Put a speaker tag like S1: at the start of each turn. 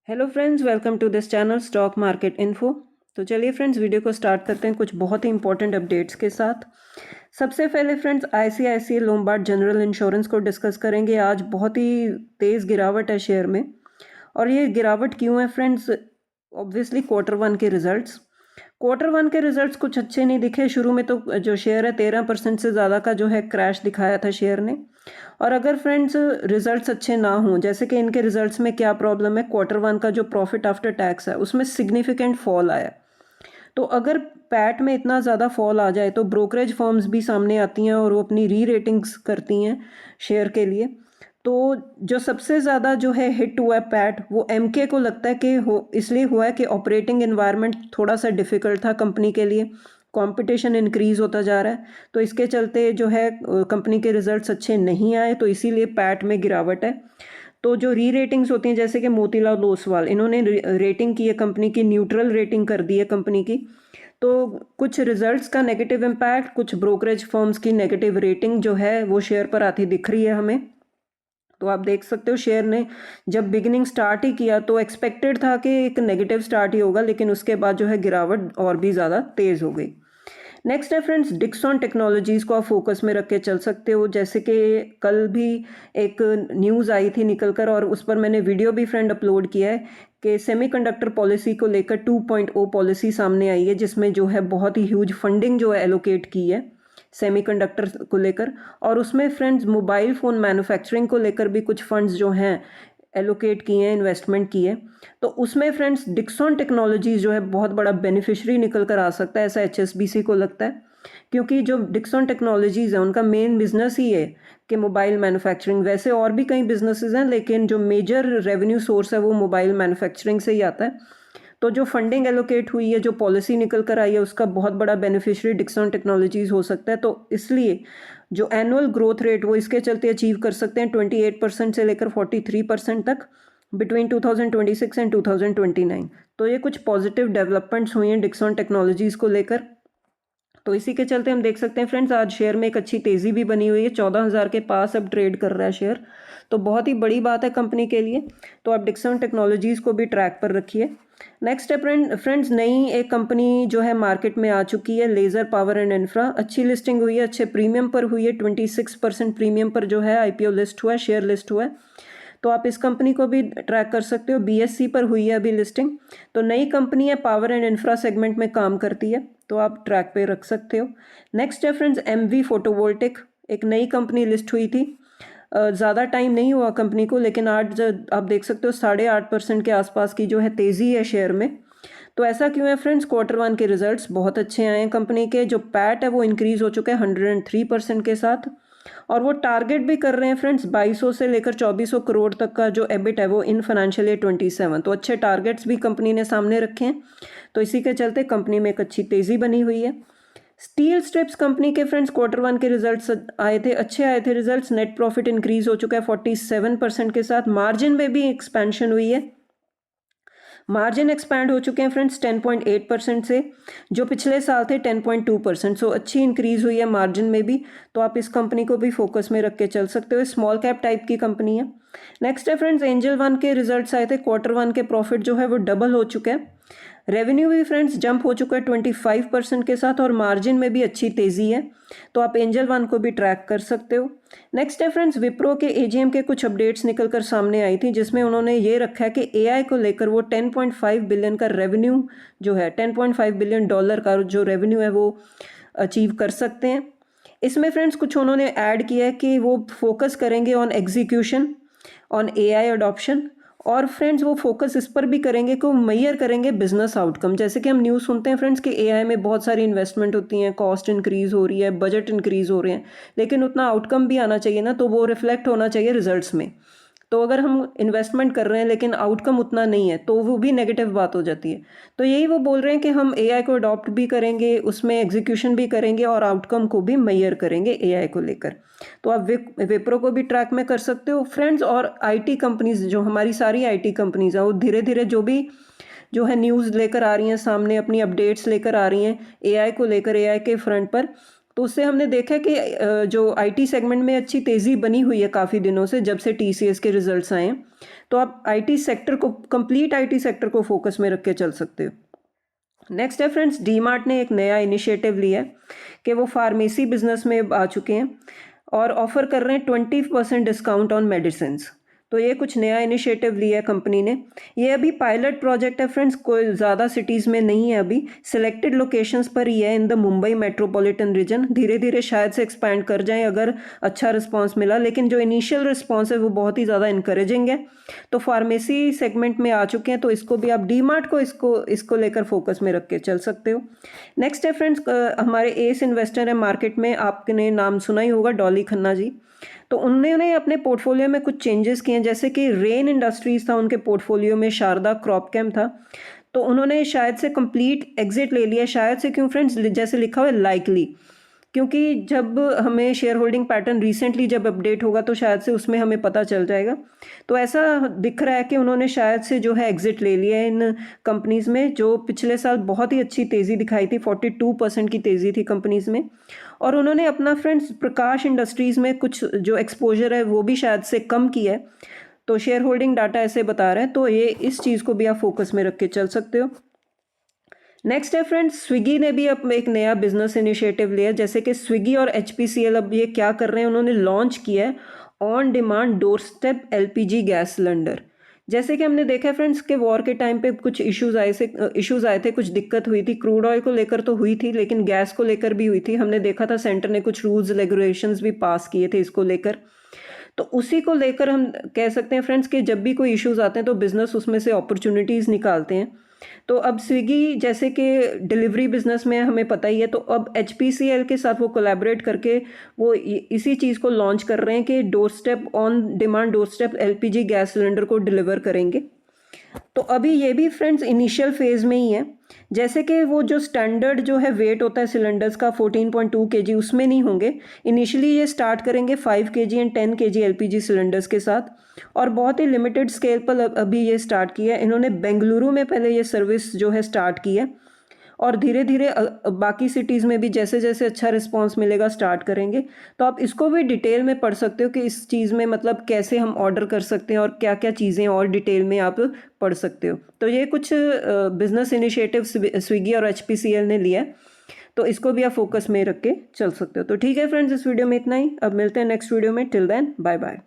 S1: Hello friends, welcome to this channel stock market info. तो चलिए friends, video को start करते हैं कुछ बहुत ही इंपॉर्टेंट अपडेट्स के साथ। सबसे पहले friends, ICICI Lombard general insurance को डिस्कस करेंगे। आज बहुत ही तेज़ गिरावट है शेयर में। और ये गिरावट क्यों है फ्रेंड्स? ऑब्वियसली क्वार्टर वन के रिजल्ट्स कुछ अच्छे नहीं दिखे। शुरू में तो जो शेयर है 13% से ज़्यादा का जो है क्रैश दिखाया था शेयर ने। और अगर फ्रेंड्स रिजल्ट्स अच्छे ना हों, जैसे कि इनके रिजल्ट्स में क्या प्रॉब्लम है, क्वार्टर वन का जो प्रॉफिट आफ्टर टैक्स है उसमें सिग्निफिकेंट फॉल आया। तो अगर पैट में इतना ज़्यादा फॉल आ जाए तो ब्रोकरेज फर्म्स भी सामने आती हैं और वो अपनी री रेटिंग्स करती हैं शेयर के लिए। तो जो सबसे ज़्यादा जो है हिट हुआ है पैट, वो एमके को लगता है कि इसलिए हुआ है कि ऑपरेटिंग एनवायरनमेंट थोड़ा सा डिफ़िकल्ट था कंपनी के लिए। कंपटीशन इंक्रीज़ होता जा रहा है, तो इसके चलते जो है कंपनी के रिजल्ट्स अच्छे नहीं आए, तो इसीलिए पैट में गिरावट है। तो जो री रेटिंग्स होती हैं, जैसे कि मोतीलाल ओसवाल, इन्होंने रेटिंग की है कंपनी की, न्यूट्रल रेटिंग कर दी है कंपनी की। तो कुछ रिजल्ट्स का नेगेटिव इम्पैक्ट, कुछ ब्रोकरेज फर्म्स की नेगेटिव रेटिंग जो है वो शेयर पर आती दिख रही है हमें। तो आप देख सकते हो शेयर ने जब बिगिनिंग स्टार्ट ही किया तो एक्सपेक्टेड था कि एक नेगेटिव स्टार्ट ही होगा, लेकिन उसके बाद जो है गिरावट और भी ज़्यादा तेज़ हो गई। नेक्स्ट है फ्रेंड्स, डिक्सॉन टेक्नोलॉजीज़ को आप फोकस में रख के चल सकते हो। जैसे कि कल भी एक न्यूज़ आई थी निकल कर, और उस पर मैंने वीडियो भी फ्रेंड अपलोड किया है कि सेमीकंडक्टर पॉलिसी को लेकर 2.0 पॉलिसी सामने आई है, जिसमें जो है बहुत ही ह्यूज फंडिंग जो है एलोकेट की है सेमीकंडक्टर को लेकर। और उसमें फ्रेंड्स मोबाइल फ़ोन मैन्युफैक्चरिंग को लेकर भी कुछ फंड्स जो हैं एलोकेट किए हैं, इन्वेस्टमेंट की है। तो उसमें फ्रेंड्स डिक्सॉन टेक्नोलॉजीज जो है बहुत बड़ा बेनिफिशियरी निकल कर आ सकता है, ऐसा एचएसबीसी को लगता है। क्योंकि जो डिक्सॉन टेक्नोलॉजीज है उनका मेन बिजनेस ही है कि मोबाइल मैन्युफैक्चरिंग। वैसे और भी कई बिजनेसेस हैं, लेकिन जो मेजर रेवेन्यू सोर्स है वो मोबाइल मैन्युफैक्चरिंग से ही आता है। तो जो फंडिंग एलोकेट हुई है, जो पॉलिसी निकल कर आई है, उसका बहुत बड़ा बेनिफिशियरी डिक्सॉन टेक्नोलॉजीज हो सकता है। तो इसलिए जो एनुअल ग्रोथ रेट वो इसके चलते अचीव कर सकते हैं 28% से लेकर 43% तक बिटवीन 2026 एंड 2029। तो ये कुछ पॉजिटिव डेवलपमेंट्स हुई हैं डिक्सॉन टेक्नोलॉजीज़ को लेकर। तो इसी के चलते हम देख सकते हैं फ्रेंड्स, आज शेयर में एक अच्छी तेज़ी भी बनी हुई है। 14,000 के पास अब ट्रेड कर रहा है शेयर, तो बहुत ही बड़ी बात है कंपनी के लिए। तो आप डिक्सन टेक्नोलॉजीज़ को भी ट्रैक पर रखिए। नेक्स्ट है फ्रेंड्स, नई एक कंपनी जो है मार्केट में आ चुकी है, लेज़र पावर एंड इंफ्रा। अच्छी लिस्टिंग हुई है, अच्छे प्रीमियम पर हुई है, 26% प्रीमियम पर जो है आईपीओ लिस्ट हुआ है, शेयर लिस्ट हुआ है। तो आप इस कंपनी को भी ट्रैक कर सकते हो। बीएससी पर हुई है अभी लिस्टिंग। तो नई कंपनी है, पावर एंड इंफ्रा सेगमेंट में काम करती है, तो आप ट्रैक पे रख सकते हो। नेक्स्ट है फ्रेंड्स, एमवी फोटोवोल्टिक, एक नई कंपनी लिस्ट हुई थी। ज़्यादा टाइम नहीं हुआ कंपनी को, लेकिन आज आप देख सकते हो 8.5% के आसपास की जो है तेज़ी है शेयर में। तो ऐसा क्यों है फ्रेंड्स? क्वार्टर वन के रिजल्ट्स बहुत अच्छे आए हैं कंपनी के। जो पैट है वो इंक्रीज़ हो चुका है 103% के साथ। और वो टारगेट भी कर रहे हैं फ्रेंड्स 2200 से लेकर 2400 करोड़ तक का जो एबिट है वो इन फाइनेंशियल ईयर 27। तो अच्छे टारगेट्स भी कंपनी ने सामने रखे हैं। तो इसी के चलते कंपनी में एक अच्छी तेज़ी बनी हुई है। स्टील स्ट्रिप्स कंपनी के फ्रेंड्स क्वार्टर वन के रिजल्ट्स आए थे, अच्छे आए थे रिजल्ट्स। नेट प्रॉफिट इंक्रीज हो चुका है 47% के साथ। मार्जिन में भी एक्सपेंशन हुई है, मार्जिन एक्सपैंड हो चुके हैं फ्रेंड्स 10.8% से, जो पिछले साल थे 10.2%। सो अच्छी इंक्रीज हुई है मार्जिन में भी। तो आप इस कंपनी को भी फोकस में रख के चल सकते हो, स्मॉल कैप टाइप की कंपनी है। नेक्स्ट है फ्रेंड्स, एंजल वन के रिजल्ट्स आए थे। क्वार्टर वन के प्रॉफिट जो है वो डबल हो चुका है। रेवेन्यू भी फ्रेंड्स जंप हो चुका है 25% के साथ, और मार्जिन में भी अच्छी तेज़ी है। तो आप एंजल वन को भी ट्रैक कर सकते हो। नेक्स्ट है फ्रेंड्स, विप्रो के एजीएम के कुछ अपडेट्स निकल कर सामने आई थी, जिसमें उन्होंने ये रखा है कि एआई को लेकर वो 10.5 बिलियन का रेवेन्यू जो है, $10.5 बिलियन का जो रेवेन्यू है वो अचीव कर सकते हैं। इसमें फ्रेंड्स कुछ उन्होंने ऐड किया है कि वो फोकस करेंगे on execution, on AI adoption. और फ्रेंड्स वो फोकस इस पर भी करेंगे कि वो मेजर करेंगे बिजनेस आउटकम। जैसे कि हम न्यूज़ सुनते हैं फ्रेंड्स कि एआई में बहुत सारी इन्वेस्टमेंट होती हैं, कॉस्ट इंक्रीज़ हो रही है, बजट इंक्रीज़ हो रहे हैं, लेकिन उतना आउटकम भी आना चाहिए ना, तो वो रिफ्लेक्ट होना चाहिए रिजल्ट्स में। तो अगर हम इन्वेस्टमेंट कर रहे हैं लेकिन आउटकम उतना नहीं है, तो वो भी नेगेटिव बात हो जाती है। तो यही वो बोल रहे हैं कि हम एआई को अडॉप्ट भी करेंगे, उसमें एग्जीक्यूशन भी करेंगे और आउटकम को भी मेजर करेंगे एआई को लेकर। तो आप विप्रो को भी ट्रैक में कर सकते हो फ्रेंड्स। और आईटी कंपनीज, जो हमारी सारी आईटी कंपनीज हैं, वो धीरे धीरे जो है न्यूज़ लेकर आ रही हैं सामने, अपनी अपडेट्स लेकर आ रही हैं एआई को लेकर, एआई के फ्रंट पर। तो उससे हमने देखा कि जो आईटी सेगमेंट में अच्छी तेज़ी बनी हुई है काफ़ी दिनों से, जब से टीसीएस के रिजल्ट्स आए हैं। तो आप आईटी सेक्टर को, कंप्लीट आईटी सेक्टर को फोकस में रख के चल सकते हो। नेक्स्ट है फ्रेंड्स, डी मार्ट ने एक नया इनिशिएटिव लिया है कि वो फार्मेसी बिजनेस में आ चुके हैं और ऑफर कर रहे हैं 20% डिस्काउंट ऑन मेडिसिन। तो ये कुछ नया इनिशिएटिव लिया है कंपनी ने। ये अभी पायलट प्रोजेक्ट है फ्रेंड्स, कोई ज़्यादा सिटीज़ में नहीं है, अभी सिलेक्टेड लोकेशंस पर ही है in the Mumbai metropolitan region. धीरे धीरे शायद से एक्सपैंड कर जाएं अगर अच्छा रिस्पांस मिला, लेकिन जो इनिशियल रिस्पांस है वो बहुत ही ज़्यादा इंकरेजिंग है। तो फार्मेसी सेगमेंट में आ चुके हैं, तो इसको भी आप डी मार्ट को इसको लेकर फोकस में रख के चल सकते हो। नेक्स्ट है फ्रेंड्स, हमारे एस इन्वेस्टर है मार्केट में, आपने नाम सुना ही होगा, डॉली खन्ना जी। तो उन्होंने अपने पोर्टफोलियो में कुछ चेंजेस किए हैं, जैसे कि रेन इंडस्ट्रीज था उनके पोर्टफोलियो में, शारदा क्रॉपकेम था, तो उन्होंने शायद से कंप्लीट एग्जिट ले लिया। शायद से क्यों फ्रेंड्स, जैसे लिखा हुआ है लाइकली, क्योंकि जब हमें शेयर होल्डिंग पैटर्न रिसेंटली जब अपडेट होगा तो शायद से उसमें हमें पता चल जाएगा। तो ऐसा दिख रहा है कि उन्होंने शायद से जो है एग्जिट ले लिया है इन कंपनीज़ में, जो पिछले साल बहुत ही अच्छी तेज़ी दिखाई थी, 42% की तेज़ी थी कंपनीज़ में। और उन्होंने अपना फ्रेंड्स प्रकाश इंडस्ट्रीज़ में कुछ जो एक्सपोजर है वो भी शायद से कम किया है, तो शेयर होल्डिंग डाटा ऐसे बता रहे हैं। तो ये इस चीज़ को भी आप फोकस में रख के चल सकते हो। नेक्स्ट है फ्रेंड्स, स्विगी ने भी अब एक नया बिजनेस इनिशिएटिव लिया, जैसे कि स्विगी और HPCL अब ये क्या कर रहे हैं, उन्होंने लॉन्च किया है on demand door step LPG gas cylinder. जैसे कि हमने देखा है फ्रेंड्स कि वॉर के टाइम पे कुछ इश्यूज आए थे, कुछ दिक्कत हुई थी, क्रूड ऑयल को लेकर तो हुई थी लेकिन गैस को लेकर भी हुई थी। हमने देखा था सेंटर ने कुछ रूल्स रेगुलेशंस भी पास किए थे इसको लेकर। तो उसी को लेकर हम कह सकते हैं फ्रेंड्स कि जब भी कोई इश्यूज आते हैं तो बिजनेस उसमें से अपॉर्चुनिटीज़ निकालते हैं। तो अब स्विगी जैसे कि डिलीवरी बिजनेस में हमें पता ही है, तो अब HPCL के साथ वो कोलैबोरेट करके वो इसी चीज़ को लॉन्च कर रहे हैं कि door step on demand door step LPG gas cylinder को डिलीवर करेंगे। तो अभी ये भी फ्रेंड्स इनिशियल फेज में ही है, जैसे कि वो जो स्टैंडर्ड जो है वेट होता है सिलेंडर्स का 14.2 kg, उसमें नहीं होंगे। इनिशियली ये स्टार्ट करेंगे 5 kg and 10 kg LPG cylinders के साथ, और बहुत ही लिमिटेड स्केल पर अभी ये स्टार्ट किया है इन्होंने। बेंगलुरु में पहले ये सर्विस जो है स्टार्ट की है, और धीरे धीरे बाकी सिटीज़ में भी जैसे जैसे अच्छा रिस्पांस मिलेगा स्टार्ट करेंगे। तो आप इसको भी डिटेल में पढ़ सकते हो कि इस चीज़ में मतलब कैसे हम ऑर्डर कर सकते हैं और क्या क्या चीज़ें और डिटेल में आप पढ़ सकते हो। तो ये कुछ बिजनेस इनिशिएटिव स्विगी और HPCL ने लिया है, तो इसको भी आप फोकस में रख के चल सकते हो। तो ठीक है फ्रेंड्स, इस वीडियो में इतना ही, अब मिलते हैं नेक्स्ट वीडियो में। Till then bye bye.